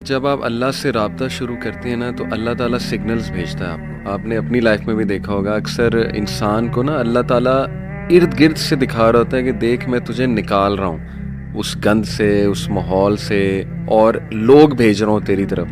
جب آپ اللہ سے رابطہ شروع کرتے ہیں نا تو اللہ تعالیٰ سگنلز بھیجتا ہے آپ کو. آپ نے اپنی لائف میں بھی دیکھا ہوگا اکثر انسان کو نا اللہ تعالیٰ ارد گرد سے دکھا رہا ہوتا ہے کہ دیکھ میں تجھے نکال رہا ہوں اس گند سے، اس ماحول سے، اور لوگ بھیج رہا ہوں تیری طرف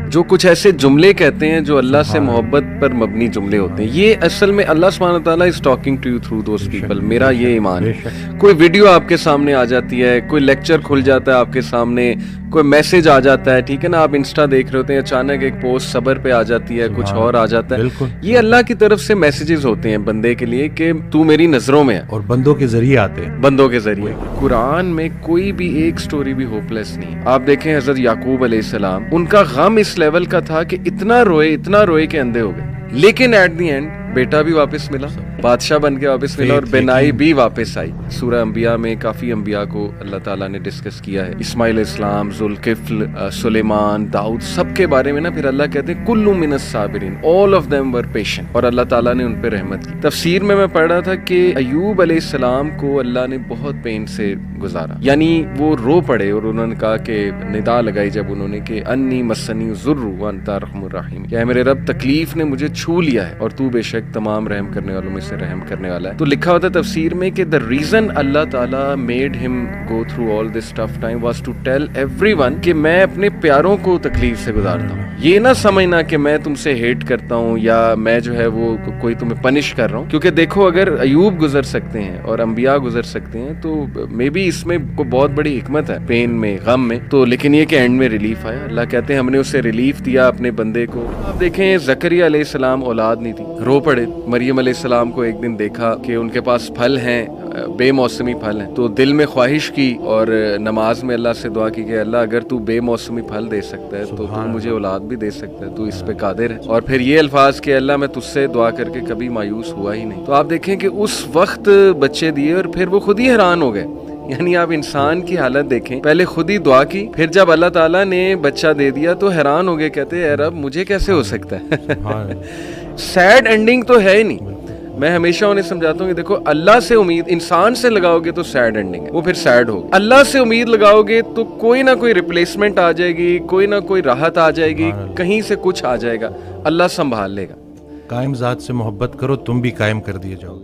جو کچھ ایسے جملے کہتے ہیں جو اللہ سے محبت پر مبنی جملے ہوتے ہیں. یہ اصل میں اللہ سبحانہ تعالیٰ is talking to you through those people. میرا یہ ایمان ہے. کوئی ویڈیو آپ کے سامنے آ جاتی ہے، کوئی لیکچر کھل جاتا ہے آپ کے سامنے، کوئی میسج آ جاتا ہے، ٹھیک ہے نا، آپ انسٹا دیکھ رہے ہوتے ہیں، اچانک ایک پوسٹ صبر پہ آ جاتی ہے، کچھ اور آ جاتا ہے. یہ اللہ کی طرف سے میسیجز ہوتے ہیں بندے کے لیے کہ تو میری نظروں میں ہے، اور بندوں کے ذریعے آتے ہیں، بندوں کے ذریعے. قرآن میں کوئی بھی ایک سٹوری بھی ہوپ لیس نہیں. آپ دیکھیں حضرت یعقوب علیہ السلام، ان کا غم اس لیول کا تھا کہ اتنا روئے کہ اندھے ہو گئے، لیکن ایٹ دی اینڈ بیٹا بھی واپس ملا، بادشاہ بن کے واپس ملا، اور بینائی بھی واپس آئی. سورہ انبیاء میں کافی انبیاء کو اللہ تعالیٰ نے ڈسکس کیا ہے، اسماعیل اسلام، ذوالکفل، سلیمان، داؤد، سب کے بارے میں نا پھر اللہ کہتے ہیں کل من الصابرین، all of them were patient، اور اللہ تعالیٰ نے ان پہ رحمت کی. تفسیر میں پڑھ رہا تھا کہ ایوب علیہ السلام کو اللہ نے بہت پین سے گزارا، یعنی وہ رو پڑے اور انہوں نے کہا کہ ندا لگائی جب انہوں نے کہ انی مسنی الضر وانت ارحم الراحمین، کہ اے میرے رب تکلیف نے مجھے چھو لیا ہے اور تو بے شک تمام رحم کرنے والوں میں سے رحم کرنے والا ہے. تو لکھا ہوتا ہے تفسیر میں کہ the reason اللہ تعالیٰ made him go through all this tough time was to tell everyone کہ میں اپنے پیاروں کو تکلیف سے گزارتا ہوں. یہ نہ سمجھنا کہ میں تم سے ہیٹ کرتا ہوں یا میں جو ہے وہ کوئی تمہیں پنش کر رہا ہوں، کیونکہ دیکھو اگر ایوب گزر سکتے ہیں اور انبیاء گزر سکتے ہیں تو مے بی اس میں کوئی بہت بڑی حکمت ہے، پین میں، غم میں. تو لیکن یہ کہ اینڈ میں ریلیف آیا. اللہ کہتے ہیں ہم نے اسے ریلیف دیا اپنے بندے کو. آپ دیکھیں زکریا علیہ السلام اولاد نہیں تھی، رو پڑے. مریم علیہ السلام کو ایک دن دیکھا کہ ان کے پاس پھل ہیں، بے موسمی پھل ہیں، تو دل میں خواہش کی اور نماز میں اللہ سے دعا کی کہ اللہ اگر تو بے موسمی پھل دے سکتا ہے تو مجھے اولاد بھی دے سکتا ہے، تو اس پہ قادر ہے. اور پھر یہ الفاظ کہ اللہ میں تجھ سے دعا کر کے کبھی مایوس ہوا ہی نہیں. تو آپ دیکھیں کہ اس وقت بچے دیے اور پھر وہ خود ہی حیران ہو گئے. یعنی آپ انسان کی حالت دیکھیں، پہلے خود ہی دعا کی، پھر جب اللہ تعالیٰ نے بچہ دے دیا تو حیران ہو گئے، کہتے اے رب مجھے کیسے ہو سکتا ہے. سیڈ اینڈنگ تو ہے ہی نہیں. میں ہمیشہ انہیں سمجھاتا ہوں کہ دیکھو اللہ سے امید انسان سے لگاؤ گے تو سیڈ اینڈنگ ہے، وہ پھر سیڈ ہوگی. اللہ سے امید لگاؤ گے تو کوئی نہ کوئی ریپلیسمنٹ آ جائے گی، کوئی نہ کوئی راحت آ جائے گی، کہیں سے کچھ آ جائے گا، اللہ سنبھال لے گا. قائم ذات سے محبت کرو، تم بھی قائم کر دیے جاؤ.